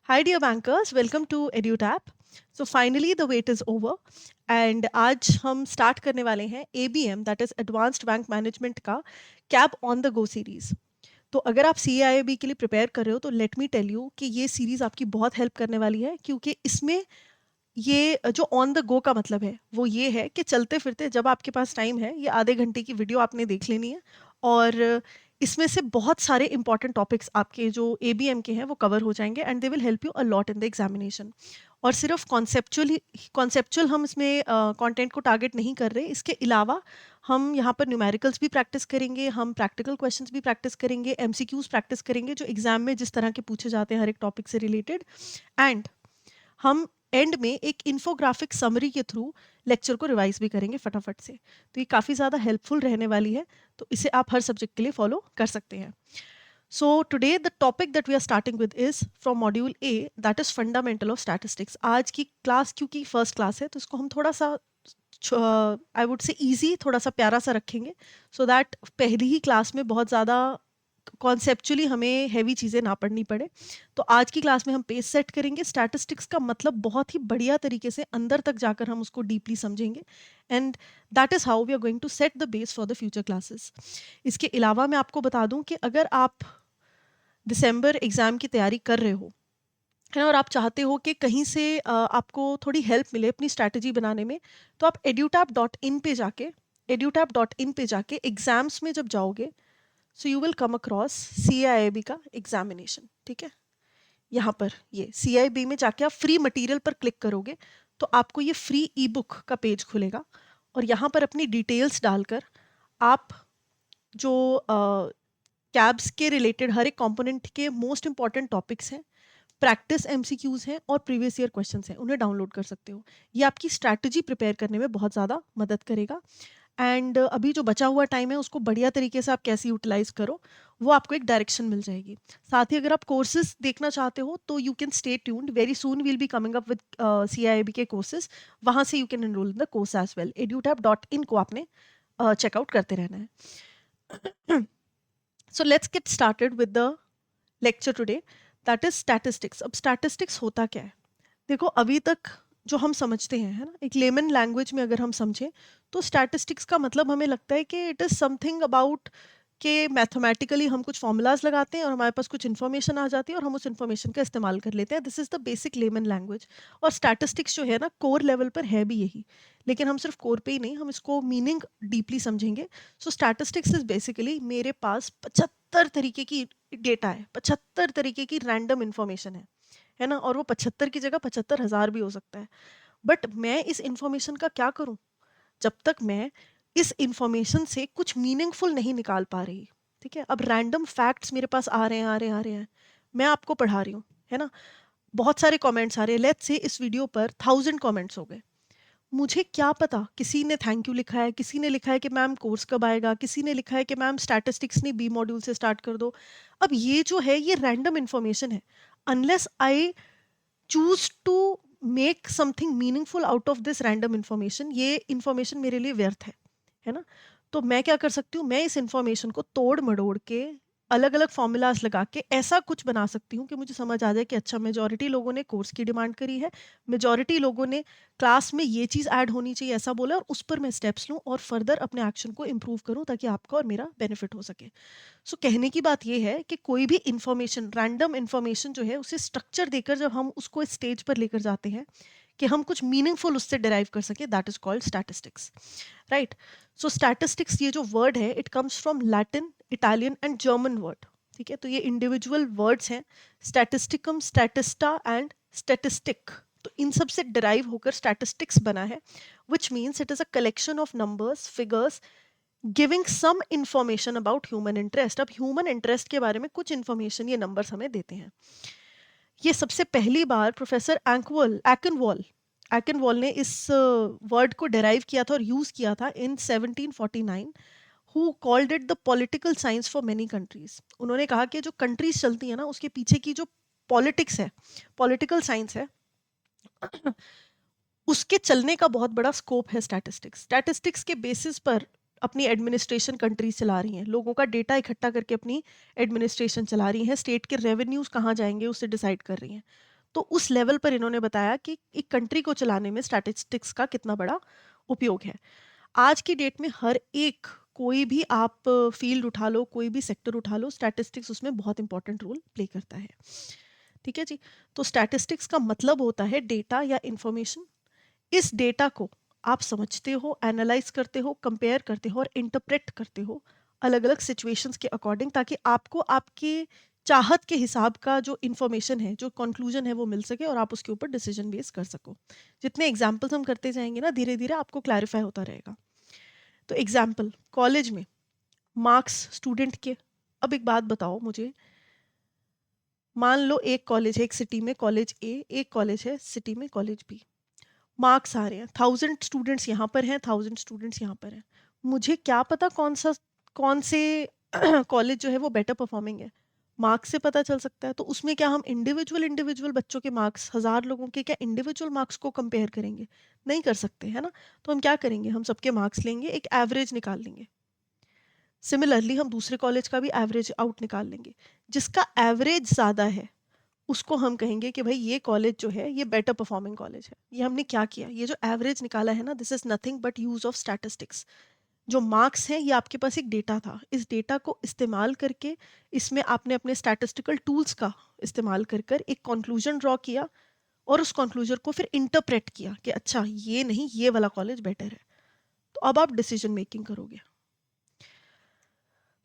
Hi dear bankers, welcome to EduTap. So finally the wait is over and आज हम start करने वाले हैं ABM that is Advanced Bank Management का cab on the go series. तो अगर आप CAIB के लिए प्रिपेयर कर रहे हो तो लेट मी टेल यू कि ये सीरीज आपकी बहुत हेल्प करने वाली है, क्योंकि इसमें ये जो ऑन द गो का मतलब है वो ये है कि चलते फिरते जब आपके पास टाइम है, ये आधे घंटे की वीडियो आपने देख लेनी है और इसमें से बहुत सारे इंपॉर्टेंट टॉपिक्स आपके जो ABM के हैं वो कवर हो जाएंगे and they will help you a lot in the examination. और सिर्फ कॉन्सेप्चुअल हम इसमें कंटेंट को टारगेट नहीं कर रहे, इसके अलावा हम यहाँ पर न्यूमेरिकल्स भी प्रैक्टिस करेंगे, हम प्रैक्टिकल क्वेश्चंस भी प्रैक्टिस करेंगे, MCQs प्रैक्टिस करेंगे जो एग्जाम में जिस तरह के पूछे जाते हैं हर एक टॉपिक से रिलेटेड। एंड हम एंड में एक इन्फोग्राफिक समरी के थ्रू लेक्चर को रिवाइज भी करेंगे फटाफट से। तो ये काफ़ी ज़्यादा हेल्पफुल रहने वाली है, तो इसे आप हर सब्जेक्ट के लिए फॉलो कर सकते हैं। So today the topic that we are starting with is from module A, that is fundamental of statistics. आज की क्लास क्योंकि फर्स्ट क्लास है तो इसको हम थोड़ा सा आई वुड से ईजी, थोड़ा सा प्यारा सा रखेंगे, सो दैट पहली ही क्लास में बहुत ज़्यादा कॉन्सेप्चुअली हमें हैवी चीज़ें ना पढ़नी पड़े। तो आज की क्लास में हम पेज सेट करेंगे, स्टैटिस्टिक्स का मतलब बहुत ही बढ़िया तरीके से अंदर तक जाकर हम उसको डीपली समझेंगे and that is how we are going to set the base for the future classes. इसके अलावा मैं आपको बता दूं कि अगर आप दिसंबर एग्ज़ाम की तैयारी कर रहे हो है ना, और आप चाहते हो कि कहीं से आपको थोड़ी हेल्प मिले अपनी स्ट्रैटेजी बनाने में, तो आप edutap.in पे जाके एग्जाम्स में जब जाओगे, so you will come across CIIB का एग्जामिनेशन। ठीक है, यहाँ पर ये CIIB में जाके आप फ्री मटेरियल पर क्लिक करोगे तो आपको ये फ्री ई बुक का पेज खुलेगा और यहाँ पर अपनी डिटेल्स डालकर आप जो कैब्स के रिलेटेड हर एक कंपोनेंट के मोस्ट इंपॉर्टेंट टॉपिक्स हैं, प्रैक्टिस MCQs हैं और प्रीवियस ईयर क्वेश्चंस हैं, उन्हें डाउनलोड कर सकते हो। ये आपकी स्ट्रैटेजी प्रिपेयर करने में बहुत ज़्यादा मदद करेगा एंड अभी जो बचा हुआ टाइम है उसको बढ़िया तरीके से आप कैसे यूटिलाइज करो, वो आपको एक डायरेक्शन मिल जाएगी। साथ ही अगर आप कोर्सेज देखना चाहते हो तो you can stay tuned, very soon will be coming up with CIIB के कोर्सेज, वहाँ से you can enroll in the course as well. edutap.in को आपने चेकआउट करते रहना है। So let's get started with the lecture today, that is statistics. अब statistics होता क्या है? देखो, अभी तक जो हम समझते हैं, है ना, एक लेमन लैंग्वेज में अगर हम समझें तो स्टैटिस्टिक्स का मतलब हमें लगता है कि इट इज़ समथिंग अबाउट कि मैथमेटिकली हम कुछ फॉर्मूलाज लगाते हैं और हमारे पास कुछ इन्फॉर्मेशन आ जाती है और हम उस इन्फॉर्मेशन का इस्तेमाल कर लेते हैं। This is the basic layman language. और स्टैटिस्टिक्स जो है ना, कोर लेवल पर है भी यही, लेकिन हम सिर्फ कोर पे ही नहीं, हम इसको मीनिंग डीपली समझेंगे। सो स्टैटिस्टिक्स इज बेसिकली, मेरे पास 75 तरीके की डेटा है, 75 तरीके की रैंडम इन्फॉर्मेशन है ना, और वो 75 की जगह 75,000 भी हो सकता है। बट मैं इस इंफॉर्मेशन का क्या करूं जब तक मैं इस इंफॉर्मेशन से कुछ मीनिंगफुल नहीं निकाल पा रही? ठीक है, अब रैंडम फैक्ट्स मेरे पास आ रहे हैं, आ रहे हैं, आ रहे हैं, मैं आपको पढ़ा रही हूँ, है ना, बहुत सारे कमेंट्स आ रहे हैं, लेट्स से इस वीडियो पर 1000 कमेंट्स हो गए। मुझे क्या पता, किसी ने थैंक यू लिखा है, किसी ने लिखा है कि मैम कोर्स कब आएगा, किसी ने लिखा है कि मैम स्टैटिस्टिक्स ने B मॉड्यूल से स्टार्ट कर दो। अब ये जो है ये रैंडम इन्फॉर्मेशन है। Unless I choose to make something meaningful out of this random information, ये इन्फॉर्मेशन मेरे लिए व्यर्थ है ना। तो मैं क्या कर सकती हूँ, मैं इस इन्फॉर्मेशन को तोड़ मड़ोड़ के अलग अलग फॉर्मूलाज लगा के ऐसा कुछ बना सकती हूँ कि मुझे समझ आ जाए कि अच्छा, मेजॉरिटी लोगों ने कोर्स की डिमांड करी है, मेजॉरिटी लोगों ने क्लास में ये चीज़ ऐड होनी चाहिए ऐसा बोला, और उस पर मैं स्टेप्स लूँ और फर्दर अपने एक्शन को इम्प्रूव करूँ ताकि आपका और मेरा बेनिफिट हो सके। सो कहने की बात ये है कि कोई भी इंफॉर्मेशन, रैंडम इंफॉर्मेशन जो है, उसे स्ट्रक्चर देकर जब हम उसको स्टेज पर लेकर जाते हैं कि हम कुछ मीनिंगफुल उससे डिराइव कर सके, that is called statistics, right. So statistics, ये जो वर्ड है, it comes from Latin, Italian and German word. ठीक है, तो ये इंडिविजुअल वर्ड्स हैं, स्टैटिस्टिकम, स्टैटिस्टा एंड स्टैटिस्टिक। तो इन सब से डिराइव होकर स्टैटिस्टिक्स बना है, which means it is a collection of numbers, figures, giving some information about human interest. अब ह्यूमन इंटरेस्ट के बारे में कुछ इंफॉर्मेशन ये नंबर्स हमें देते हैं। ये सबसे पहली बार प्रोफेसर एंकनवॉल ने इस वर्ड को डेराइव किया था और यूज किया था इन 1749, who called it the political science for many countries. उन्होंने कहा कि जो कंट्रीज चलती है ना, उसके पीछे की जो पॉलिटिक्स है, पॉलिटिकल साइंस है, उसके चलने का बहुत बड़ा स्कोप है स्टैटिस्टिक्स। स्टैटिस्टिक्स के बेसिस पर अपनी एडमिनिस्ट्रेशन कंट्रीज चला रही हैं, लोगों का डेटा इकट्ठा करके अपनी एडमिनिस्ट्रेशन चला रही हैं, स्टेट के रेवेन्यूज कहाँ जाएंगे उससे डिसाइड कर रही हैं। तो उस लेवल पर इन्होंने बताया कि एक कंट्री को चलाने में स्टैटिस्टिक्स का कितना बड़ा उपयोग है। आज की डेट में हर एक, कोई भी आप फील्ड उठा लो, कोई भी सेक्टर उठा लो, स्टैटिस्टिक्स उसमें बहुत इंपॉर्टेंट रोल प्ले करता है। ठीक है जी। तो स्टैटिस्टिक्स का मतलब होता है डेटा या इंफॉर्मेशन। इस डेटा को आप समझते हो, एनालाइज करते हो, कंपेयर करते हो और इंटरप्रेट करते हो अलग अलग सिचुएशंस के अकॉर्डिंग, ताकि आपको आपके चाहत के हिसाब का जो इंफॉर्मेशन है, जो कंक्लूजन है, वो मिल सके और आप उसके ऊपर डिसीजन बेस कर सको। जितने एग्जाम्पल्स हम करते जाएंगे ना, धीरे धीरे आपको क्लैरिफाई होता रहेगा। तो एग्जाम्पल, कॉलेज में मार्क्स स्टूडेंट के। अब एक बात बताओ मुझे, मान लो एक कॉलेज है, एक सिटी में कॉलेज ए, एक कॉलेज है सिटी में कॉलेज बी। मार्क्स आ रहे हैं, 1000 स्टूडेंट्स यहाँ पर हैं, 1000 स्टूडेंट्स यहाँ पर हैं। मुझे क्या पता कौन से कॉलेज जो है वो बेटर परफॉर्मिंग है? मार्क्स से पता चल सकता है। तो उसमें क्या हम इंडिविजुअल इंडिविजुअल बच्चों के मार्क्स, 1000 लोगों के क्या इंडिविजुअल मार्क्स को कंपेयर करेंगे? नहीं कर सकते, है ना। तो हम क्या करेंगे, हम सबके मार्क्स लेंगे, एक एवरेज निकाल लेंगे। सिमिलरली हम दूसरे कॉलेज का भी एवरेज आउट निकाल लेंगे। जिसका एवरेज ज़्यादा है उसको हम कहेंगे कि भाई ये कॉलेज जो है ये बेटर परफॉर्मिंग कॉलेज है। ये हमने क्या किया, ये जो एवरेज निकाला है ना, this is nothing but use of statistics. जो मार्क्स हैं ये आपके पास एक डेटा था, इस डेटा को इस्तेमाल करके इसमें आपने अपने स्टैटिस्टिकल टूल्स का इस्तेमाल कर कर एक कंक्लूजन ड्रॉ किया और उस कंक्लूजन को फिर इंटरप्रेट किया कि अच्छा ये नहीं, ये वाला कॉलेज बेटर है। तो अब आप डिसीजन मेकिंग करोगे।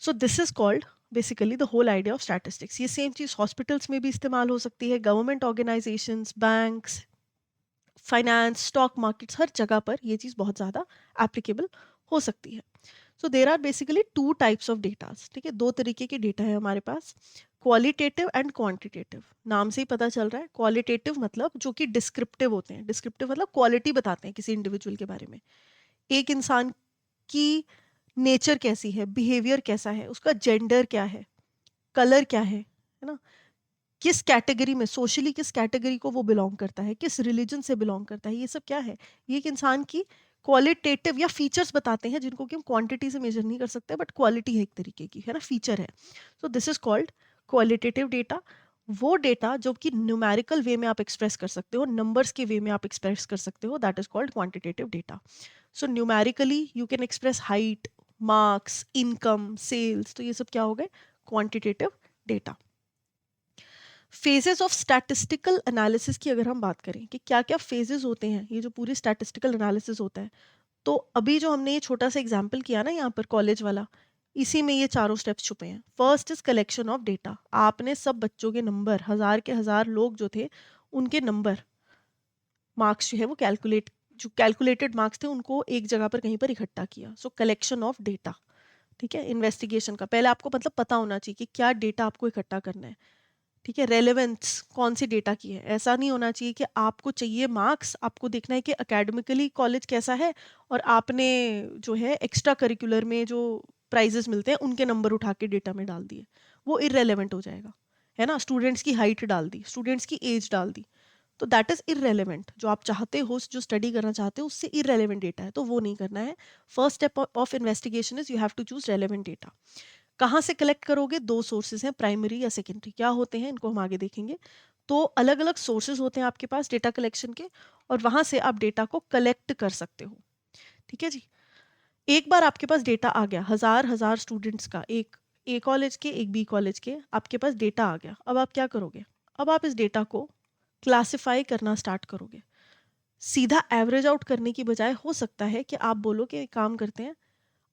So this is called basically the whole idea of statistics. ये सेम चीज़ हॉस्पिटल्स में भी इस्तेमाल हो सकती है, government organisations, banks, finance, stock markets, हर जगह पर ये चीज़ बहुत ज़्यादा एप्लीकेबल हो सकती है। So there are basically two types of datas. ठीक है, दो तरीके के डेटा है हमारे पास, क्वालिटेटिव एंड क्वांटिटेटिव। नाम से ही पता चल रहा है, क्वालिटेटिव मतलब जो कि डिस्क्रिप्टिव होते हैं। डिस्क्रिप्टिव मतलब क्वालिटी बताते हैं किसी इंडिविजुअल के बारे में। एक इंसान की नेचर कैसी है, बिहेवियर कैसा है, उसका जेंडर क्या है, कलर क्या है ना, किस कैटेगरी में, सोशली किस कैटेगरी को वो बिलोंग करता है, किस रिलीजन से बिलोंग करता है, ये सब क्या है, ये एक इंसान की क्वालिटेटिव या फीचर्स बताते हैं, जिनको कि हम क्वांटिटी से मेजर नहीं कर सकते, बट क्वालिटी है एक तरीके की, है ना, फीचर है। सो this is called qualitative data. वो डेटा जो कि न्यूमेरिकल वे में आप एक्सप्रेस कर सकते हो, नंबर्स के वे में आप एक्सप्रेस कर सकते हो, that is called quantitative data. So numerically you can express height, marks, income, sales, तो ये सब क्या हो गए, quantitative data. Phases of statistical analysis की अगर हम बात करें कि क्या क्या फेजेस होते हैं, ये जो पूरी स्टैटिस्टिकल एनालिसिस होता है, तो अभी जो हमने ये छोटा सा एग्जाम्पल किया ना यहाँ पर कॉलेज वाला, इसी में ये चारों स्टेप्स छुपे हैं। First is collection of data. आपने सब बच्चों के नंबर, 1000 के 1000 लोग जो थे उनके नंबर, मार्क्स जो है वो जो कैलकुलेटेड मार्क्स थे उनको एक जगह पर कहीं पर इकट्ठा किया। सो कलेक्शन ऑफ डेटा। ठीक है, इन्वेस्टिगेशन का पहले आपको मतलब पता होना चाहिए कि क्या डेटा आपको इकट्ठा करना है। ठीक है, रेलेवेंस कौन सी डेटा की है। ऐसा नहीं होना चाहिए कि आपको चाहिए मार्क्स, आपको देखना है कि एकेडमिकली कॉलेज कैसा है और आपने जो है एक्स्ट्रा करिकुलर में जो प्राइजेस मिलते हैं उनके नंबर उठा के डेटा में डाल दिए, वो इररेलेवेंट हो जाएगा, है ना। स्टूडेंट्स की हाइट डाल दी, स्टूडेंट्स की एज डाल दी, तो दैट इज इररेलेवेंट। जो आप चाहते हो, जो स्टडी करना चाहते हो, उससे इररेलेवेंट डेटा है, तो वो नहीं करना है। First step of investigation is you have to choose relevant data. कहाँ से कलेक्ट करोगे, दो सोर्सेज हैं, प्राइमरी या सेकेंडरी। क्या होते हैं इनको हम आगे देखेंगे। तो अलग अलग सोर्सेज होते हैं आपके पास डेटा कलेक्शन के, और वहां से आप डेटा को कलेक्ट कर सकते हो। ठीक है जी। एक बार आपके पास डेटा आ गया, 1000 स्टूडेंट्स का, एक ए कॉलेज के, एक बी कॉलेज के, आपके पास डेटा आ गया। अब आप क्या करोगे, अब आप इस डेटा को क्लासिफाई करना स्टार्ट करोगे। सीधा एवरेज आउट करने की बजाय हो सकता है कि आप बोलो कि एक काम करते हैं,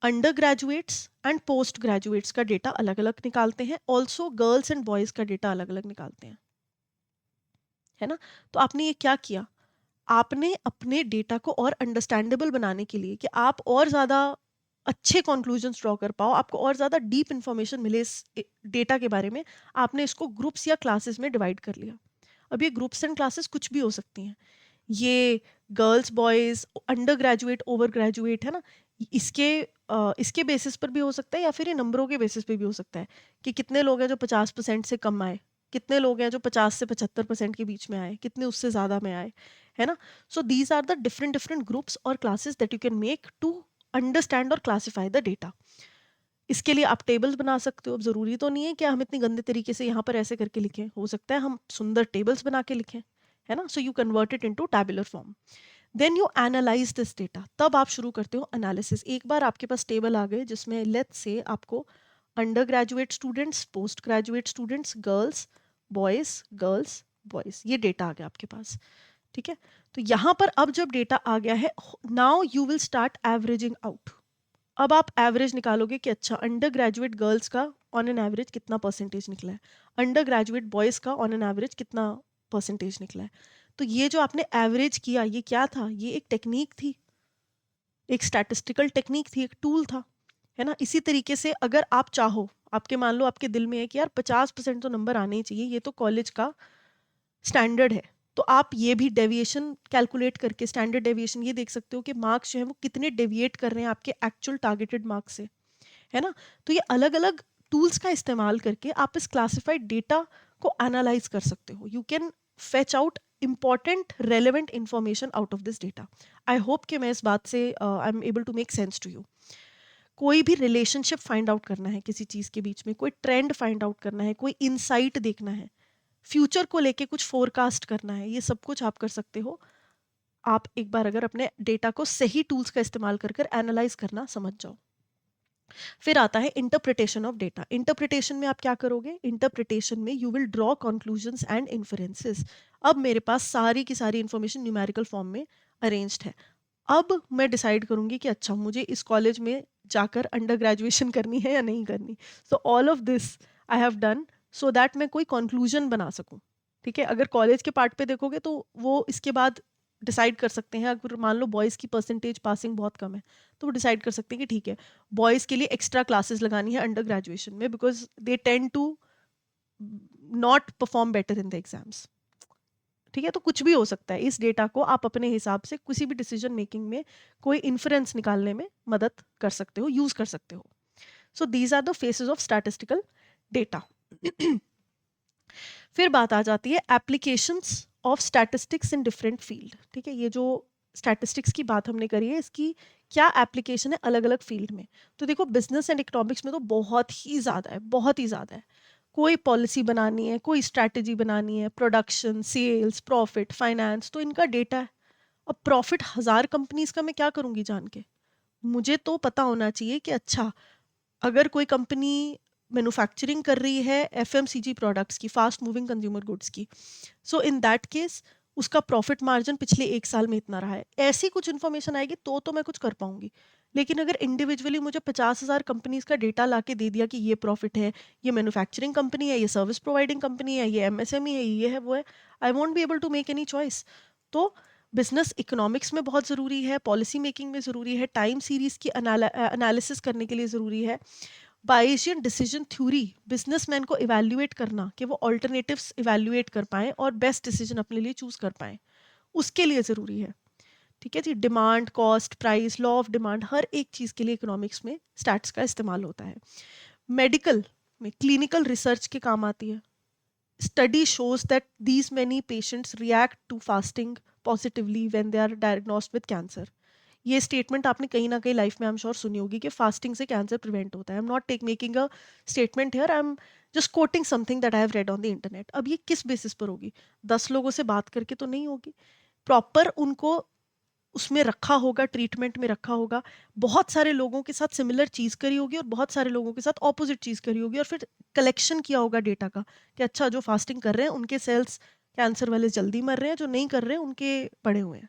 under graduates and post graduates का डेटा अलग अलग निकालते हैं, ऑल्सो गर्ल्स एंड बॉयज़ का डेटा अलग अलग निकालते हैं, है ना। तो आपने ये क्या किया, आपने अपने डेटा को और अंडरस्टैंडेबल बनाने के लिए, कि आप और ज़्यादा अच्छे कंक्लूजन्स ड्रॉ कर पाओ, आपको और ज़्यादा डीप इंफॉर्मेशन मिले इस डेटा के बारे में, आपने इसको ग्रुप्स या क्लासेस में डिवाइड कर लिया। अब ये ग्रुप्स एंड क्लासेस कुछ भी हो सकती हैं, ये girls boys, under graduate, over graduate, है ना। इसके बेसिस पर भी हो सकता है, या फिर ये नंबरों के बेसिस पे भी हो सकता है कि कितने लोग हैं जो 50% से कम आए, कितने लोग हैं जो 50 से 75% के बीच में आए, कितने उससे ज़्यादा में आए, है ना। So these are the different different groups और classes that you can make to understand और क्लासीफाई द डेटा। इसके लिए आप टेबल्स बना सकते हो। अब ज़रूरी तो नहीं है कि हम इतनी गंदे तरीके से यहाँ पर ऐसे करके लिखें, हो सकता है हम सुंदर टेबल्स बना के लिखें, है ना। So you convert it into tabular form, then you analyse this data, तब आप शुरू करते हो एनालिसिस। एक बार आपके पास टेबल आ गए जिसमें लेट्स से आपको under graduate students, post graduate students, girls boys, ये डेटा आ गया आपके पास, ठीक है। तो यहाँ पर अब जब डेटा आ गया है, now you will start averaging out. अब आप एवरेज निकालोगे कि अच्छा अंडर ग्रेजुएट गर्ल्स का ऑन एन एवरेज कितना परसेंटेज निकला है, अंडर ग्रेजुएट बॉयज़ का ऑन एन एवरेज कितना परसेंटेज निकला है। तो ये जो आपने एवरेज किया, ये क्या था, ये एक टेक्निक थी, एक स्टैटिस्टिकल टेक्निक थी, एक टूल था, है ना। इसी तरीके से अगर आप चाहो, आपके मान लो आपके दिल में है कि यार 50% तो नंबर आने ही चाहिए, ये तो कॉलेज का स्टैंडर्ड है, तो आप ये भी डेविएशन कैलकुलेट करके, स्टैंडर्ड डेविएशन ये देख सकते हो कि मार्क्स जो है वो कितने डेविएट कर रहे हैं आपके एक्चुअल टारगेटेड मार्क्स से, है ना। तो ये अलग अलग टूल्स का इस्तेमाल करके आप इस क्लासिफाइड डेटा को एनालाइज कर सकते हो। You can fetch out important relevant information out of this data. I hope कि मैं इस बात से I am able to make sense to you. कोई भी रिलेशनशिप फाइंड आउट करना है किसी चीज़ के बीच में, कोई ट्रेंड फाइंड आउट करना है, कोई इंसाइट देखना है, फ्यूचर को लेके कुछ फोरकास्ट करना है, ये सब कुछ आप कर सकते हो। आप एक बार अगर अपने डेटा को सही टूल्स का इस्तेमाल कर कर एनालाइज करना समझ जाओ। फिर आता है इंटरप्रिटेशन ऑफ डेटा। इंटरप्रिटेशन में आप क्या करोगे, इंटरप्रिटेशन में you will draw conclusions and inferences. अब मेरे पास सारी की सारी इंफॉर्मेशन न्यूमेरिकल फॉर्म में अरेंज्ड है। अब मैं डिसाइड करूंगी कि अच्छा मुझे इस कॉलेज में जाकर अंडर ग्रेजुएशन करनी है या नहीं करनी। So all of this I have done so that मैं कोई कंक्लूजन बना सकूं, ठीक है। अगर कॉलेज के पार्ट पे देखोगे तो वो इसके बाद डिसाइड कर सकते हैं। अगर मान लो बॉयज़ की परसेंटेज पासिंग बहुत कम है तो वो डिसाइड कर सकते हैं कि ठीक है बॉयज़ के लिए एक्स्ट्रा क्लासेस लगानी है अंडर ग्रेजुएशन में, because they tend to not perform better in the exams, ठीक है। तो कुछ भी हो सकता है, इस डेटा को आप अपने हिसाब से किसी भी डिसीजन मेकिंग में कोई इन्फ्रेंस निकालने में मदद कर सकते हो, यूज कर सकते हो। So these are the phases of statistical data. फिर बात आ जाती है applications of statistics in different field, ठीक है। ये जो स्टैटिस्टिक्स की बात हमने करी है, इसकी क्या एप्लीकेशन है अलग अलग फील्ड में। तो देखो बिजनेस एंड इकोनॉमिक्स में तो बहुत ही ज़्यादा है, बहुत ही ज़्यादा है। कोई पॉलिसी बनानी है, कोई स्ट्रैटेजी बनानी है, प्रोडक्शन, सेल्स, प्रॉफिट, फाइनेंस, तो इनका डेटा है। अब प्रॉफिट 1000 कंपनीज का मैं क्या करूँगी जान के, मुझे तो पता होना चाहिए कि अच्छा अगर कोई कंपनी मैन्युफैक्चरिंग कर रही है एफएमसीजी प्रोडक्ट्स की, फास्ट मूविंग कंज्यूमर गुड्स की, सो इन दैट केस उसका प्रॉफिट मार्जिन पिछले 1 साल में इतना रहा है, ऐसी कुछ इन्फॉर्मेशन आएगी तो मैं कुछ कर पाऊंगी। लेकिन अगर इंडिविजुअली मुझे 50,000 कंपनीज का डेटा ला के दे दिया कि ये प्रॉफिट है, ये मैन्युफैक्चरिंग कंपनी है, ये सर्विस प्रोवाइडिंग कंपनी है, ये एमएसएमई है, ये है वो है, I want be able to make any choice. तो बिजनेस इकोनॉमिक्स में बहुत ज़रूरी है, पॉलिसी मेकिंग में ज़रूरी है, टाइम सीरीज की एनालिसिस करने के लिए ज़रूरी है, बायेसियन डिसीजन थ्योरी, बिजनेसमैन को इवैल्यूएट करना कि वो ऑल्टरनेटिव्स इवैल्यूएट कर पाएं और बेस्ट डिसीजन अपने लिए चूज कर पाएं, उसके लिए ज़रूरी है, ठीक है जी। Demand, cost, price, law of demand, हर एक चीज़ के लिए इकोनॉमिक्स में स्टैट्स का इस्तेमाल होता है। मेडिकल में क्लिनिकल रिसर्च के काम आती है। Study shows that these many patients react to fasting positively when they are diagnosed with cancer। ये स्टेटमेंट आपने कहीं ना कहीं लाइफ में आई एम श्योर सुनी होगी कि फास्टिंग से कैंसर प्रिवेंट होता है। I am not making a statement here, I am just coating something that I have read on the internet. अब ये किस बेसिस पर होगी, 10 लोगों से बात करके तो नहीं होगी, प्रॉपर उनको उसमें रखा होगा, ट्रीटमेंट में रखा होगा, बहुत सारे लोगों के साथ सिमिलर चीज़ करी होगी और बहुत सारे लोगों के साथ ऑपोजिट चीज़ करी होगी, और फिर कलेक्शन किया होगा डेटा का कि अच्छा जो फास्टिंग कर रहे हैं उनके सेल्स कैंसर वाले जल्दी मर रहे हैं, जो नहीं कर रहे हैं उनके पड़े हुए हैं,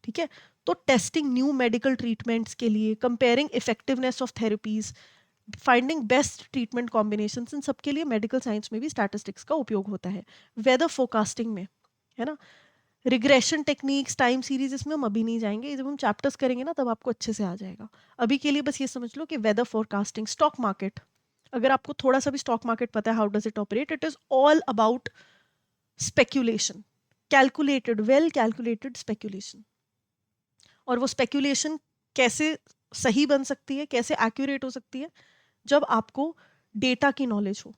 ठीक है। तो टेस्टिंग न्यू मेडिकल ट्रीटमेंट्स के लिए, comparing effectiveness of therapies, finding best treatment combination, इन सब के लिए मेडिकल साइंस में भी स्टैटिस्टिक्स का उपयोग होता है। वेदर फोरकास्टिंग में, है ना, रिग्रेशन टेक्निक्स, टाइम सीरीज, इसमें हम अभी नहीं जाएंगे, जब हम चैप्टर्स करेंगे ना तब आपको अच्छे से आ जाएगा। अभी के लिए बस ये समझ लो कि वेदर फोरकास्टिंग, स्टॉक मार्केट, अगर आपको थोड़ा सा भी स्टॉक मार्केट पता है, how does it operate, it is all about speculation, calculated, well calculated speculation. और वो स्पेक्यूलेशन कैसे सही बन सकती है, कैसे एक्यूरेट हो सकती है, जब आपको डेटा की नॉलेज हो,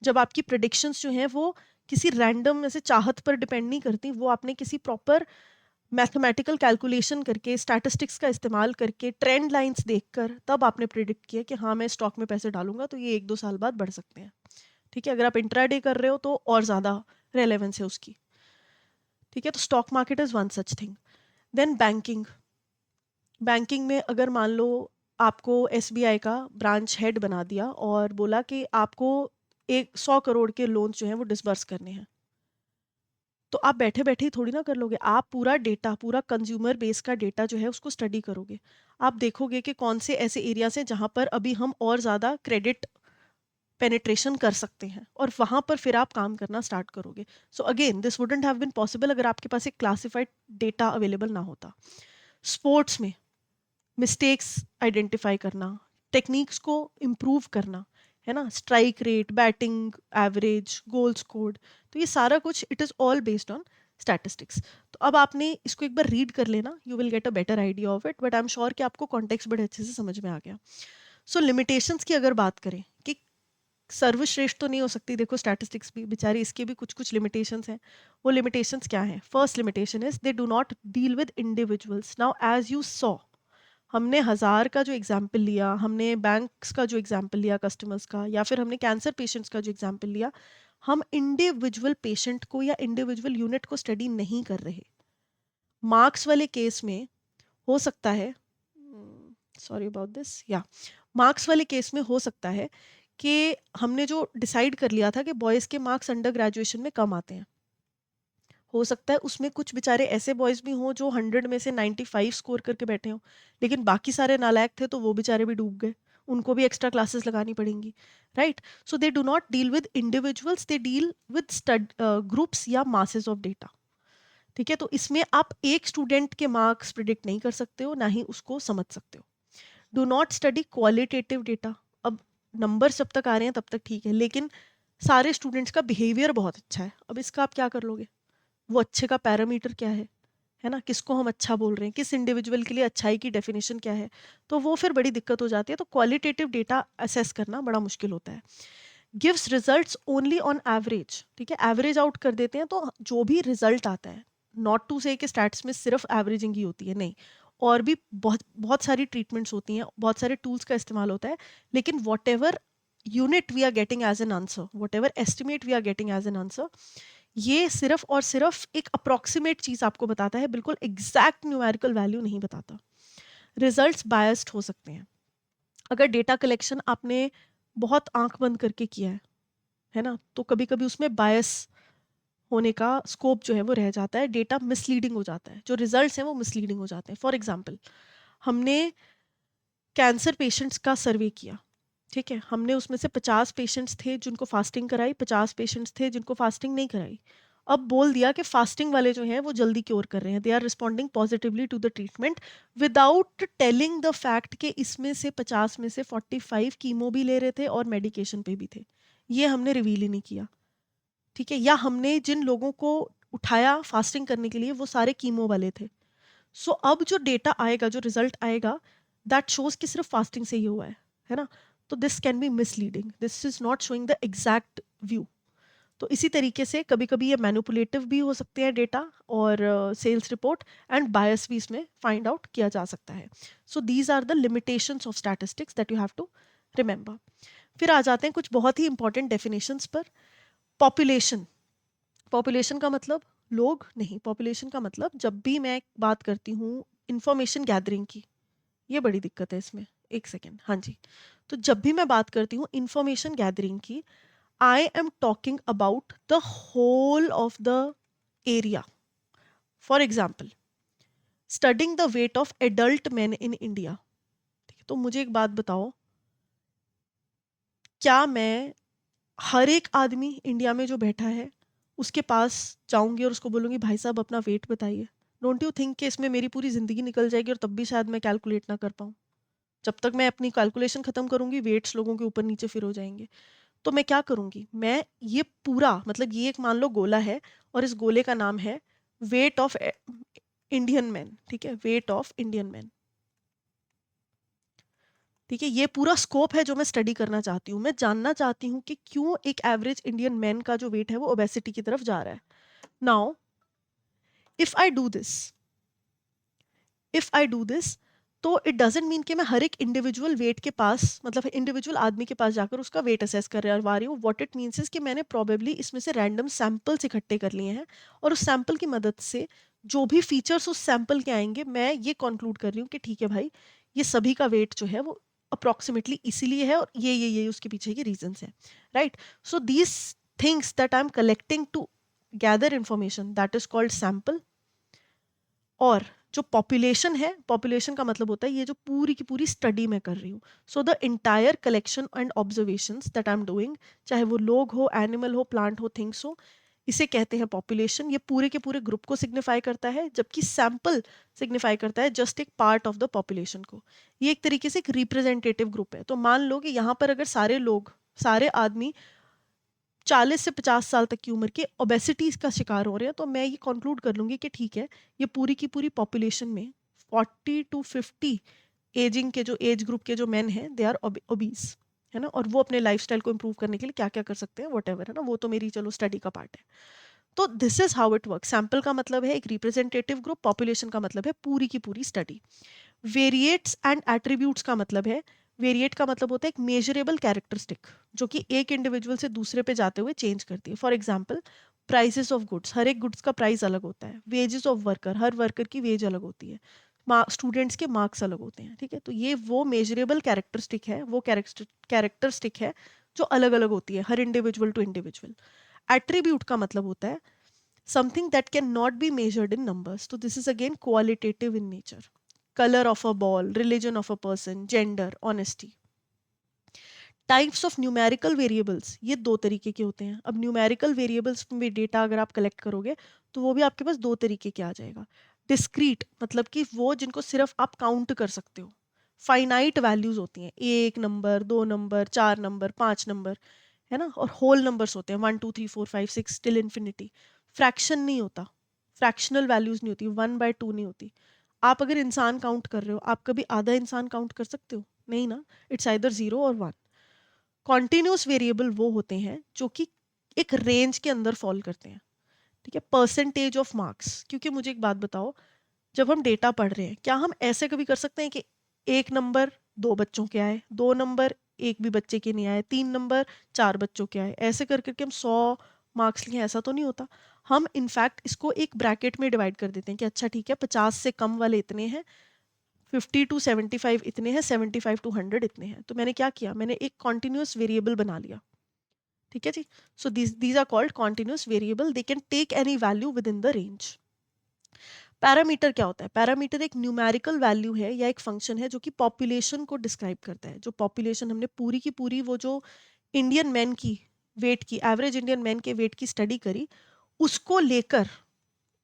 जब आपकी प्रिडिक्शंस जो हैं वो किसी रैंडम ऐसे चाहत पर डिपेंड नहीं करती, वो आपने किसी प्रॉपर मैथमेटिकल कैलकुलेशन करके, स्टैटिस्टिक्स का इस्तेमाल करके, ट्रेंड लाइंस देखकर तब आपने प्रिडिक्ट किया कि हाँ मैं स्टॉक में पैसे डालूंगा तो ये 1-2 साल बाद बढ़ सकते हैं। ठीक है, अगर आप इंट्राडे कर रहे हो तो और ज़्यादा रेलेवेंस है उसकी। ठीक है, तो stock market is one such thing. Then banking. Banking में अगर मान लो आपको एसबीआई का ब्रांच हेड बना दिया और बोला कि आपको 100 करोड़ के लोन जो हैं वो डिसबर्स करने हैं, तो आप बैठे बैठे ही थोड़ी ना कर लोगे। आप पूरा डेटा, पूरा कंज्यूमर बेस का डेटा जो है उसको स्टडी करोगे। आप देखोगे कि कौन से ऐसे एरियाज हैं जहां पर अभी हम और ज़्यादा क्रेडिट पेनिट्रेशन कर सकते हैं, और वहां पर फिर आप काम करना स्टार्ट करोगे। So again this wouldn't have been possible अगर आपके पास एक क्लासिफाइड डेटा अवेलेबल ना होता। स्पोर्ट्स में मिस्टेक्स आइडेंटिफाई करना, टेक्निक्स को इम्प्रूव करना, है ना, स्ट्राइक रेट, बैटिंग एवरेज, गोल स्कोर्ड, तो ये सारा कुछ it is all based on statistics. तो अब आपने इसको एक बार रीड कर लेना, you will get a better idea of it, but I am sure कि आपको कॉन्टेक्स्ट बड़े अच्छे से समझ में आ गया। सो लिमिटेशंस की अगर बात करें कि सर्वश्रेष्ठ तो नहीं हो सकती, देखो स्टैटिस्टिक्स भी बेचारी, इसके भी कुछ कुछ लिमिटेशंस हैं। वो लिमिटेशंस क्या हैं? First limitation is they do not deal with individuals. Now as you saw, हमने 1000 का जो एग्जाम्पल लिया, हमने बैंक्स का जो एग्जाम्पल लिया कस्टमर्स का, या फिर हमने कैंसर पेशेंट्स का जो एग्जाम्पल लिया, हम इंडिविजुअल पेशेंट को या इंडिविजुअल यूनिट को स्टडी नहीं कर रहे। मार्क्स वाले केस में हो सकता है, सॉरी अबाउट दिस, या मार्क्स वाले केस में हो सकता है कि हमने जो डिसाइड कर लिया था कि बॉयज़ के मार्क्स अंडर ग्रेजुएशन में कम आते हैं, हो सकता है उसमें कुछ बेचारे ऐसे बॉयज़ भी हों जो 100 में से 95 स्कोर करके बैठे हों, लेकिन बाकी सारे नालायक थे तो वो बेचारे भी डूब गए, उनको भी एक्स्ट्रा क्लासेस लगानी पड़ेंगी, right? So they do not deal with individuals, they deal with groups या मासेस ऑफ डेटा। ठीक है, तो इसमें आप एक स्टूडेंट के मार्क्स प्रिडिक्ट नहीं कर सकते हो, ना ही उसको समझ सकते हो। Do not study qualitative data. अब नंबर जब तक आ रहे हैं तब तक ठीक है, लेकिन सारे स्टूडेंट्स का बिहेवियर बहुत अच्छा है, अब इसका आप क्या कर लोगे? वो अच्छे का पैरामीटर क्या है ना, किसको हम अच्छा बोल रहे हैं, किस इंडिविजुअल के लिए अच्छाई की डेफिनेशन क्या है, तो वो फिर बड़ी दिक्कत हो जाती है। तो क्वालिटेटिव डेटा असेस करना बड़ा मुश्किल होता है। Gives results only on average. ठीक है, एवरेज आउट कर देते हैं, तो जो भी रिजल्ट आता है, नॉट टू से कि स्टैट्स में सिर्फ एवरेजिंग ही होती है, नहीं, और भी बहुत बहुत सारी ट्रीटमेंट्स होती हैं, बहुत सारे टूल्स का इस्तेमाल होता है, लेकिन whatever unit we are getting as an answer, whatever estimate we are getting as an answer, ये सिर्फ और सिर्फ एक अप्रॉक्सीमेट चीज़ आपको बताता है, बिल्कुल एग्जैक्ट न्यूमेरिकल वैल्यू नहीं बताता। रिजल्ट्स बायस्ड हो सकते हैं। अगर डेटा कलेक्शन आपने बहुत आंख बंद करके किया है ना, तो कभी कभी उसमें बायस होने का स्कोप जो है वो रह जाता है, डेटा मिसलीडिंग हो जाता है, जो रिजल्ट्स हैं वो मिसलीडिंग हो जाते हैं। फॉर एग्जांपल, हमने कैंसर पेशेंट्स का सर्वे किया, ठीक है, हमने उसमें से 50 पेशेंट्स थे जिनको फास्टिंग कराई, 50 पेशेंट्स थे जिनको फास्टिंग नहीं कराई। अब बोल दिया कि फास्टिंग वाले जो हैं वो जल्दी क्योर कर रहे हैं, they are responding positively to the treatment, without telling the fact कि इसमें से 50 में से 45 कीमो भी ले रहे थे और मेडिकेशन पे भी थे। ये हमने रिवील ही नहीं किया। ठीक है, या हमने जिन लोगों को उठाया फास्टिंग करने के लिए वो सारे कीमो वाले थे। सो अब जो डेटा आएगा, जो रिजल्ट आएगा, दैट शोज कि सिर्फ फास्टिंग से ही हुआ है ना, तो this can be misleading, this is not showing the exact view. तो इसी तरीके से कभी कभी ये मैनिपुलेटिव भी हो सकते हैं डेटा, और सेल्स रिपोर्ट एंड बायस भी इसमें फाइंड आउट किया जा सकता है। So these are the limitations of statistics that you have to remember. फिर आ जाते हैं कुछ बहुत ही इंपॉर्टेंट डेफिनेशंस पर। पॉपुलेशन। पॉपुलेशन का मतलब लोग नहीं, पॉपुलेशन का मतलब, जब भी मैं बात करती हूँ इंफॉर्मेशन गैदरिंग की, ये बड़ी दिक्कत है इसमें, एक सेकेंड, हाँ जी, तो जब भी मैं बात करती हूँ इंफॉर्मेशन गैदरिंग की, I am talking about the whole of the area. For example, studying the weight of adult man in India. ठीक है, तो मुझे एक बात बताओ, क्या मैं हर एक आदमी इंडिया में जो बैठा है उसके पास जाऊंगी और उसको बोलूंगी भाई साहब अपना वेट बताइए? डोंट यू थिंक कि इसमें मेरी पूरी ज़िंदगी निकल जाएगी और तब भी शायद मैं कैलकुलेट ना कर पाऊँ? जब तक मैं अपनी कैलकुलेशन ख़त्म करूंगी वेट्स लोगों के ऊपर नीचे फिर हो जाएंगे। तो मैं क्या करूंगी, मैं ये पूरा, मतलब ये एक मान लो गोला है, और इस गोले का नाम है वेट ऑफ इंडियन मैन। ठीक है, वेट ऑफ इंडियन मैन। ठीक है, ये पूरा स्कोप है जो मैं स्टडी करना चाहती हूँ। मैं जानना चाहती हूँ कि क्यों एक एवरेज इंडियन मैन का जो वेट है वो ओबेसिटी की तरफ जा रहा है। Now if I do this, if I do this, तो इट डजेंट मीन कि मैं हर एक इंडिविजुअल वेट के पास, मतलब इंडिविजुअल आदमी के पास जाकर उसका वेट असेस करवा रही हूँ. व्हाट इट मीन्स इज कि मैंने प्रॉबेबली इसमें से रैंडम सैंपल्स इकट्ठे कर लिए हैं, और उस सैंपल की मदद से जो भी फीचर्स उस सैंपल के आएंगे, मैं ये कंक्लूड कर रही हूँ कि ठीक है भाई, ये सभी का वेट जो है वो अप्रोक्सीमेटली इसीलिए है, और ये उसके पीछे के रीजंस हैं, right. So these things that I am collecting to gather information, that is called sample. और जो पॉपुलेशन है, पॉपुलेशन का मतलब होता है ये जो पूरी की पूरी स्टडी मैं कर रही हूँ. So the entire collection and observations that I am doing, चाहे वो लोग हो, एनिमल हो, प्लांट हो, थिंग्स हो, इसे कहते हैं पॉपुलेशन. ये पूरे के पूरे ग्रुप को सिग्निफाई करता है, जबकि सैंपल सिग्निफाई करता है जस्ट एक पार्ट ऑफ द पॉपुलेशन को. ये एक तरीके से एक रिप्रेजेंटेटिव ग्रुप है. तो मान लो कि यहाँ पर अगर सारे लोग, सारे आदमी 40 से 50 साल तक की उम्र के ओबेसिटी का शिकार हो रहे हैं, तो मैं ये कंक्लूड कर लूँगी कि ठीक है, ये पूरी की पूरी पॉपुलेशन में 40 टू 50 एजिंग के जो एज ग्रुप के जो मेन हैं, दे आर ओबीस, है ना. और वो अपने लाइफस्टाइल को इम्प्रूव करने के लिए क्या क्या कर सकते हैं, वॉटेवर, है ना, वो तो मेरी चलो स्टडी का पार्ट है. तो this is how it work. Sample का मतलब है एक रिप्रेजेंटेटिव ग्रुप, पॉपुलेशन का मतलब है पूरी की पूरी स्टडी. वेरिएट्स एंड एट्रीब्यूट्स का मतलब है, वेरिएट का मतलब होता है एक मेजरेबल कैरेक्टरिस्टिक जो कि एक इंडिविजुअल से दूसरे पे जाते हुए चेंज करती है. For example, prices of goods, हर एक गुड्स का प्राइस अलग होता है. वेजेस ऑफ वर्कर, हर वर्कर की वेज अलग होती है. स्टूडेंट्स के मार्क्स अलग होते हैं, ठीक है. तो ये वो मेजरेबल कैरेक्टरिस्टिक है, वो कैरेक्टरिस्टिक है जो अलग अलग होती है हर इंडिविजुअल टू इंडिविजुअल. एट्रीब्यूट का मतलब होता है something that can not be measured in numbers. तो this is again qualitative in nature. color of a ball, religion of a person, gender, honesty. Types of numerical variables, ये दो तरीके के होते हैं. अब न्यूमेरिकल वेरिएबल्स में डेटा अगर आप कलेक्ट करोगे तो वो भी आपके पास दो तरीके के आ जाएगा. डिस्क्रीट मतलब कि वो जिनको सिर्फ आप काउंट कर सकते हो. फाइनाइट वैल्यूज होती हैं, एक नंबर, दो नंबर, चार नंबर, पांच नंबर, है ना. और होल नंबर्स होते हैं 1 2 3 4 5 6 टिल इन्फिनिटी. फ्रैक्शन नहीं होता, फ्रैक्शनल वैल्यूज नहीं होती, 1/2 नहीं होती. आप अगर इंसान काउंट कर रहे हो, आप कभी आधा इंसान काउंट कर सकते हो? नहीं ना. इट्स आइदर 0 और 1. कॉन्टिन्यूस वेरिएबल वो होते हैं जो कि एक रेंज के अंदर फॉल करते हैं, ठीक है. परसेंटेज ऑफ मार्क्स, क्योंकि मुझे एक बात बताओ, जब हम डेटा पढ़ रहे हैं, क्या हम ऐसे कभी कर सकते हैं कि एक नंबर दो बच्चों के आए, दो नंबर एक भी बच्चे के नहीं आए, तीन नंबर चार बच्चों के आए, ऐसे कर करके हम 100 मार्क्स लिए? ऐसा तो नहीं होता. हम इनफैक्ट इसको एक ब्रैकेट में डिवाइड कर देते हैं कि अच्छा ठीक है, 50 से कम वाले इतने हैं, 50 टू 75 इतने हैं, 75 टू 100 इतने हैं. तो मैंने क्या किया, मैंने एक कॉन्टिन्यूस वेरिएबल बना लिया, ठीक है जी. So these are called continuous variable. They can take any value within the range. Parameter क्या होता है? पैरामीटर एक न्यूमेरिकल वैल्यू है या एक फंक्शन है जो कि पॉपुलेशन को डिस्क्राइब करता है. जो पॉपुलेशन हमने पूरी की पूरी वो जो इंडियन मैन की वेट की, एवरेज इंडियन मैन के वेट की स्टडी करी, उसको लेकर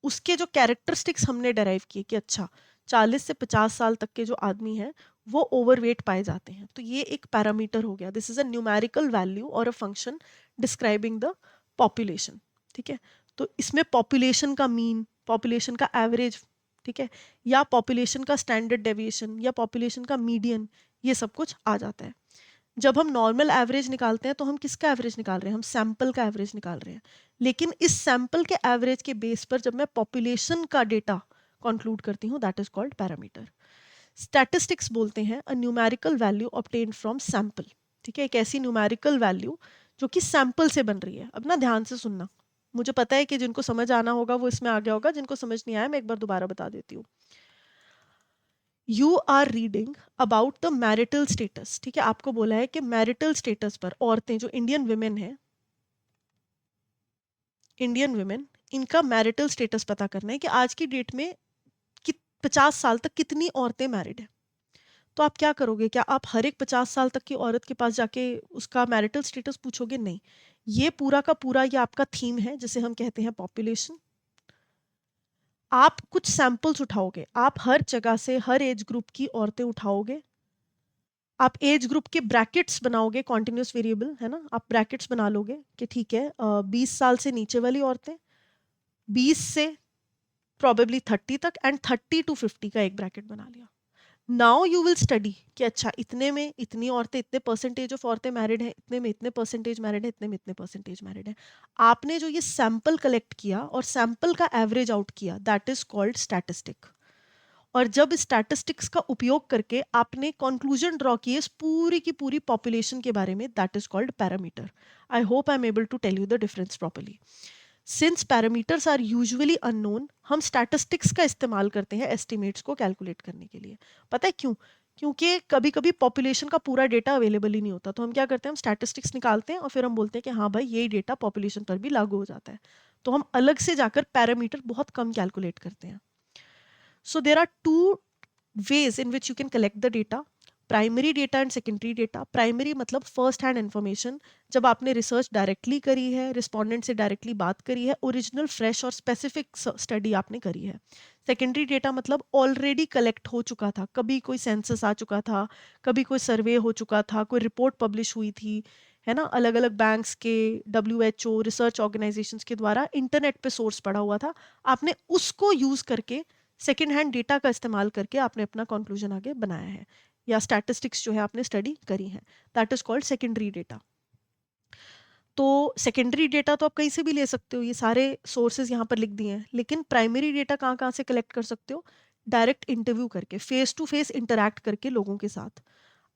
उसके जो कैरेक्टरिस्टिक्स हमने डराइव किए कि अच्छा 40 से 50 साल तक के जो आदमी हैं वो ओवरवेट पाए जाते हैं, तो ये एक पैरामीटर हो गया. This is a numerical value और a function describing the population, ठीक है. तो इसमें पॉपुलेशन का मीन, पॉपुलेशन का एवरेज, ठीक है, या पॉपुलेशन का स्टैंडर्ड डेविएशन या पॉपुलेशन का मीडियन, ये सब कुछ आ जाता है. जब हम नॉर्मल एवरेज निकालते हैं तो हम किसका एवरेज निकाल रहे हैं? हम सैंपल का एवरेज निकाल रहे हैं. लेकिन इस सैंपल के एवरेज के बेस पर जब मैं पॉपुलेशन का डेटा कंक्लूड करती हूँ, that is called parameter. Statistics बोलते हैं अ numerical value obtained from sample, ठीक है. एक ऐसी न्यूमेरिकल वैल्यू जो कि सैंपल से बन रही है. अब ना ध्यान से सुनना, मुझे पता है कि जिनको समझ आना होगा वो इसमें आ गया होगा, जिनको समझ नहीं आया मैं एक बार दोबारा बता देती हूँ. You are reading about the marital status, ठीक है. आपको बोला है कि मैरिटल स्टेटस पर औरतें जो इंडियन वुमेन है, इंडियन वुमेन, इनका मैरिटल स्टेटस पता करना है कि आज की डेट में 50 साल तक कितनी औरतें मैरिड है. तो आप क्या करोगे? क्या आप हर एक 50 साल तक की औरत के पास जाके उसका मैरिटल स्टेटस पूछोगे? नहीं. ये पूरा का पूरा ये आपका थीम है जिसे हम कहते हैं पॉपुलेशन. आप कुछ सैंपल्स उठाओगे, आप हर जगह से हर एज ग्रुप की औरतें उठाओगे, आप एज ग्रुप के ब्रैकेट्स बनाओगे, कॉन्टिन्यूस वेरिएबल है ना, आप ब्रैकेट्स बना लोगे कि ठीक है 20 साल से नीचे वाली औरतें, 20 से प्रॉबेबली 30 तक, एंड 30 टू 50 का एक ब्रैकेट बना लिया. नाउ यू विल स्टडी कि अच्छा इतने में इतनी औरतें, इतने परसेंटेज ऑफ औरतें मैरिड हैं, इतने में इतने परसेंटेज मैरिड है, इतने में इतने परसेंटेज मैरिड है. आपने जो ये सैंपल कलेक्ट किया और सैंपल का एवरेज आउट किया, दैट इज कॉल्ड स्टैटिस्टिक. और जब स्टैटिस्टिक्स का उपयोग करके आपने कंक्लूजन ड्रॉ किए इस पूरी की पूरी पॉपुलेशन के बारे में, that is called parameter. I hope I am able to tell you the difference properly. Since parameters are usually unknown, हम स्टैटिस्टिक्स का इस्तेमाल करते हैं एस्टिमेट्स को कैलकुलेट करने के लिए. पता है क्यों? क्योंकि कभी कभी पॉपुलेशन का पूरा डेटा अवेलेबल ही नहीं होता, तो हम क्या करते हैं, हम स्टैटिस्टिक्स निकालते हैं और फिर हम बोलते हैं कि हाँ भाई ये डेटा पॉपुलेशन पर भी लागू हो जाता है. तो हम अलग से जाकर पैरामीटर बहुत कम कैलकुलेट करते हैं. So there are two ways in which you can collect the data. Primary data and secondary data. Primary मतलब फर्स्ट हैंड इन्फॉर्मेशन, जब आपने रिसर्च डायरेक्टली करी है, रिस्पोंडेंट से डायरेक्टली बात करी है, ओरिजिनल फ्रेश और स्पेसिफिक स्टडी आपने करी है. सेकेंडरी डेटा मतलब ऑलरेडी कलेक्ट हो चुका था, कभी कोई सेंसस आ चुका था, कभी कोई सर्वे हो चुका था, कोई रिपोर्ट पब्लिश हुई थी, है ना, अलग अलग बैंक्स के, WHO, रिसर्च ऑर्गेनाइजेशंस के द्वारा इंटरनेट पे सोर्स पड़ा हुआ था, आपने उसको यूज करके सेकेंड हैंड डेटा का इस्तेमाल करके आपने अपना कंक्लूजन आगे बनाया है, या स्टैटिस्टिक्स जो है आपने स्टडी करी है. That is called secondary data. तो सेकेंडरी डेटा तो आप कहीं से भी ले सकते हो, ये सारे सोर्सेज यहाँ पर लिख दिए हैं. लेकिन प्राइमरी डेटा कहाँ कहाँ से कलेक्ट कर सकते हो? डायरेक्ट इंटरव्यू करके, फेस टू फेस इंटरैक्ट करके लोगों के साथ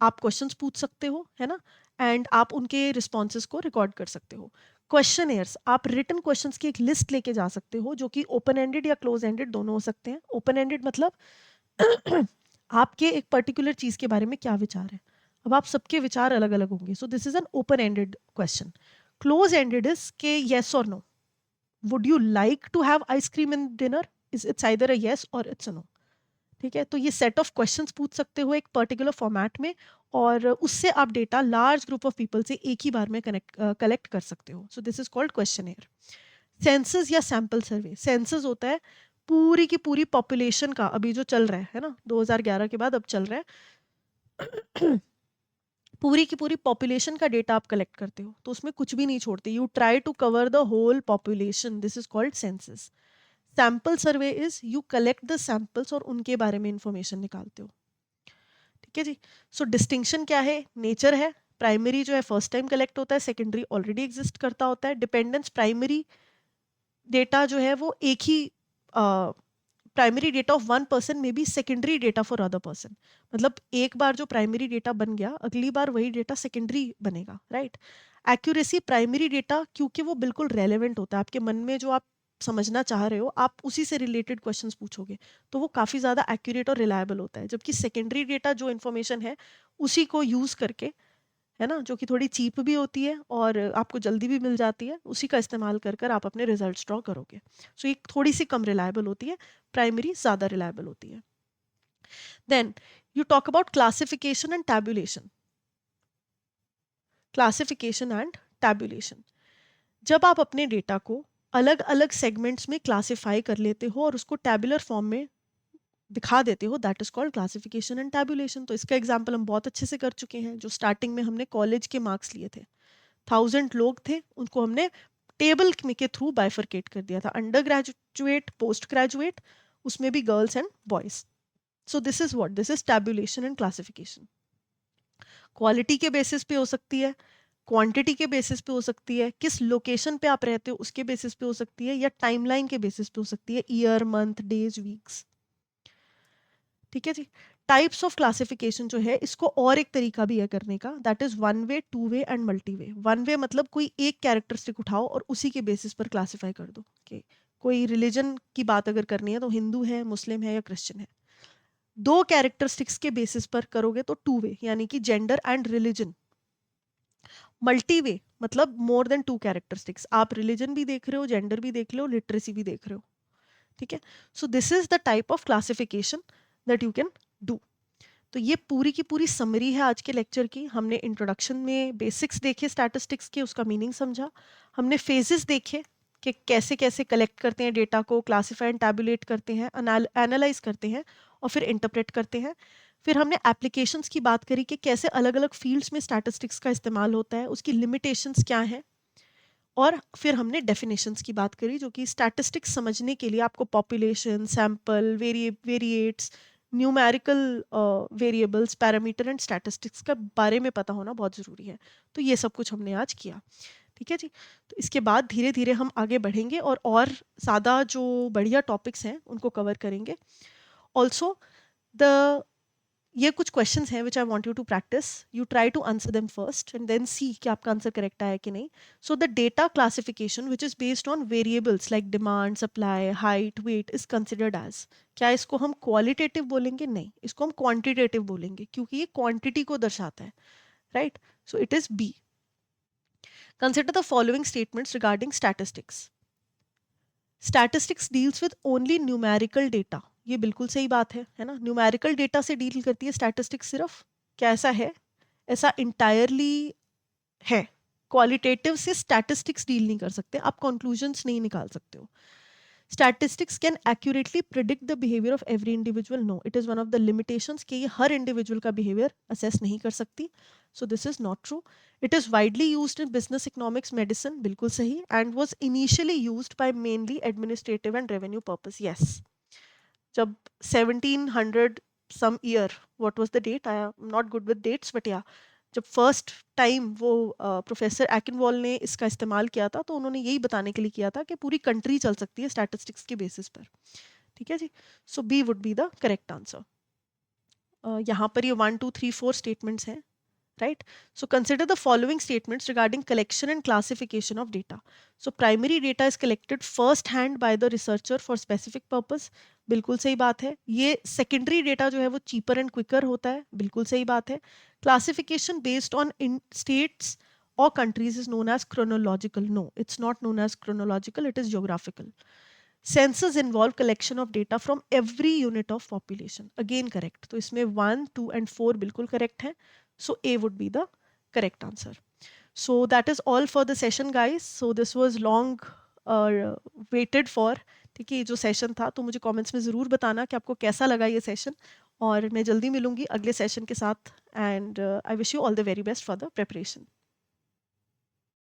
आप क्वेश्चंस पूछ सकते हो, है ना, एंड आप उनके रिस्पॉन्सेज को रिकॉर्ड कर सकते हो. क्वेश्चनेयर्स, आप रिटन क्वेश्चंस की एक लिस्ट लेके जा सकते हो, जो कि ओपन एंडेड या क्लोज एंडेड दोनों हो सकते हैं. ओपन एंडेड मतलब आपके एक पर्टिकुलर चीज के बारे में क्या विचार है. अब आप सबके विचार अलग अलग होंगे, so this is an open ended question. Close ended is के येस और no. Would you like to have ice cream in dinner, is it's either a yes और इट्स अ नो. ठीक है, तो ये सेट ऑफ क्वेश्चंस पूछ सकते हो एक पर्टिकुलर फॉर्मेट में, और उससे आप data large group of people से एक ही बार में कलेक्ट कर सकते हो. सो this is called questionnaire. Census या सैंपल सर्वे. सेंसस होता है पूरी की पूरी पॉपुलेशन का, अभी जो चल रहा है ना, 2011 के बाद अब चल रहा है, पूरी की पूरी पॉपुलेशन का डेटा आप कलेक्ट करते हो, तो उसमें कुछ भी नहीं छोड़ते. You try to cover the whole population, this is called census. Sample survey is you collect the samples और उनके बारे में इंफॉर्मेशन निकालते हो. ठीक है जी. सो डिस्टिंक्शन क्या है? नेचर है. प्राइमरी जो है फर्स्ट टाइम कलेक्ट होता है, सेकेंडरी ऑलरेडी एग्जिस्ट करता होता है. डिपेंडेंस, प्राइमरी डेटा जो है वो एक ही primary data of one person में be secondary data for other person. मतलब एक बार जो प्राइमरी डेटा बन गया, अगली बार वही डेटा सेकेंडरी बनेगा, राइट. एक्यूरेसी, प्राइमरी डेटा क्योंकि वो बिल्कुल रेलेवेंट होता है, आपके मन में जो आप समझना चाह रहे हो, आप उसी से रिलेटेड क्वेश्चंस पूछोगे, तो वो काफ़ी ज़्यादा एक्यूरेट और रिलायबल होता है. जबकि सेकेंडरी डेटा जो इन्फॉर्मेशन है उसी को यूज़ करके, है ना, जो कि थोड़ी चीप भी होती है और आपको जल्दी भी मिल जाती है, उसी का इस्तेमाल कर कर आप अपने रिजल्ट्स ड्रॉ करोगे. सो ये थोड़ी सी कम रिलायबल होती है, प्राइमरी ज़्यादा रिलायबल होती है. Then you talk about classification and tabulation. Classification and tabulation, जब आप अपने डेटा को अलग अलग सेगमेंट्स में क्लासिफाई कर लेते हो और उसको टैबुलर फॉर्म में दिखा देते हो, that is called classification and tabulation. तो इसका एग्जांपल हम बहुत अच्छे से कर चुके हैं, जो स्टार्टिंग में हमने कॉलेज के मार्क्स लिए थे. 1000 लोग थे, उनको हमने टेबल के थ्रू बाइफरकेट कर दिया था, अंडर ग्रेजुएट, पोस्ट ग्रेजुएट, उसमें भी girls and boys. So this is what, this is tabulation and classification. Quality के बेसिस पे हो सकती है, क्वांटिटी के बेसिस पे हो सकती है, किस लोकेशन पे आप रहते हो उसके बेसिस पे हो सकती है, या टाइमलाइन के बेसिस पे हो सकती है, ईयर, मंथ, डेज, वीक्स. ठीक है जी. टाइप्स ऑफ क्लासिफिकेशन जो है, इसको और एक तरीका भी है करने का, that is one way, two way and multi way. One way मतलब कोई एक कैरेक्टरिस्टिक उठाओ और उसी के बेसिस पर क्लासिफाई कर दो. okay. कोई रिलीजन की बात अगर करनी है तो हिंदू है, मुस्लिम है या क्रिश्चियन है. दो कैरेक्टरिस्टिक्स के बेसिस पर करोगे तो टू वे, यानी कि जेंडर एंड रिलीजन. मल्टी वे मतलब मोर देन टू कैरेक्टरिस्टिक्स, आप रिलीजन भी देख रहे हो, जेंडर भी देख रहे हो, लिटरेसी भी देख रहे हो. ठीक है. सो this is the type of classification that you can do. तो ये पूरी की पूरी समरी है आज के लेक्चर की. हमने इंट्रोडक्शन में बेसिक्स देखे स्टैटिस्टिक्स के, उसका मीनिंग समझा. हमने फेजेस देखे कि कैसे कैसे कलेक्ट करते हैं डेटा को, क्लासीफाई एंड टैबुलेट करते हैं, एनालाइज करते हैं और फिर इंटरप्रेट करते हैं. फिर हमने एप्लीकेशंस की बात करी कि कैसे अलग अलग फील्ड्स में स्टैटिस्टिक्स का इस्तेमाल होता है, उसकी लिमिटेशंस क्या हैं. और फिर हमने डेफिनेशंस की बात करी, जो कि स्टैटिस्टिक्स समझने के लिए आपको population, sample, variates, numerical variables, parameter and statistics का बारे में पता होना बहुत ज़रूरी है. तो ये सब कुछ हमने आज किया. ठीक है जी. तो इसके बाद धीरे धीरे हम आगे बढ़ेंगे और ज़्यादा जो बढ़िया टॉपिक्स हैं उनको कवर करेंगे. ऑल्सो द ये कुछ क्वेश्चंस हैं which I want you to practise. You try to answer them first and then see कि आपका आंसर करेक्ट आया कि नहीं. So the data classification which is based on variables like demand, supply, height, weight is considered as. क्या इसको हम qualitative बोलेंगे? नहीं, इसको हम क्वांटिटेटिव बोलेंगे क्योंकि ये क्वांटिटी को दर्शाता है. Right, so it is B. Consider the following statements regarding statistics. Statistics deals with only numerical data. ये बिल्कुल सही बात है ना. न्यूमेरिकल डेटा से डील करती है स्टैटिस्टिक्स सिर्फ. क्या ऐसा है? ऐसा इंटायरली है. क्वालिटेटिव से स्टैटिस्टिक्स डील नहीं कर सकते, आप कंक्लूजन्स नहीं निकाल सकते हो. Statistics can accurately predict the behaviour of every individual. No, it is one of the limitations कि ये हर इंडिविजुअल का बिहेवियर असेस नहीं कर सकती. So this is not true. It is widely used in business, economics, medicine. बिल्कुल सही. And was initially used by mainly administrative and revenue purpose. Yes, जब 1700 some year, what was the date? I am not good with dates, but yeah, जब first time वो professor एकिनवॉल ने इसका इस्तेमाल किया था तो उन्होंने यही बताने के लिए किया था कि पूरी कंट्री चल सकती है स्टैटिस्टिक्स के बेसिस पर. ठीक है जी. So B would be the correct answer. यहाँ पर ये 1 2 3 4 स्टेटमेंट्स हैं. Right? So consider the following statements regarding collection and classification of data. So primary data is collected first hand by the researcher for specific purpose. बिल्कुल सही बात है. ये secondary data जो है वो cheaper and quicker होता है. बिल्कुल सही बात है. Classification based on in states or countries is known as chronological. No, it's not known as chronological, it is geographical. Census involve collection of data from every unit of population. Again correct. तो इसमें 1 2 and 4 बिल्कुल correct है. So A would be the correct answer. So that is all for the session, guys. So this was long waited for. ठीक है, ये जो session था, तो मुझे कमेंट्स में ज़रूर बताना कि आपको कैसा लगा ये सेशन. और मैं जल्दी मिलूंगी अगले सेशन के साथ. And I wish you all the very best for the preparation.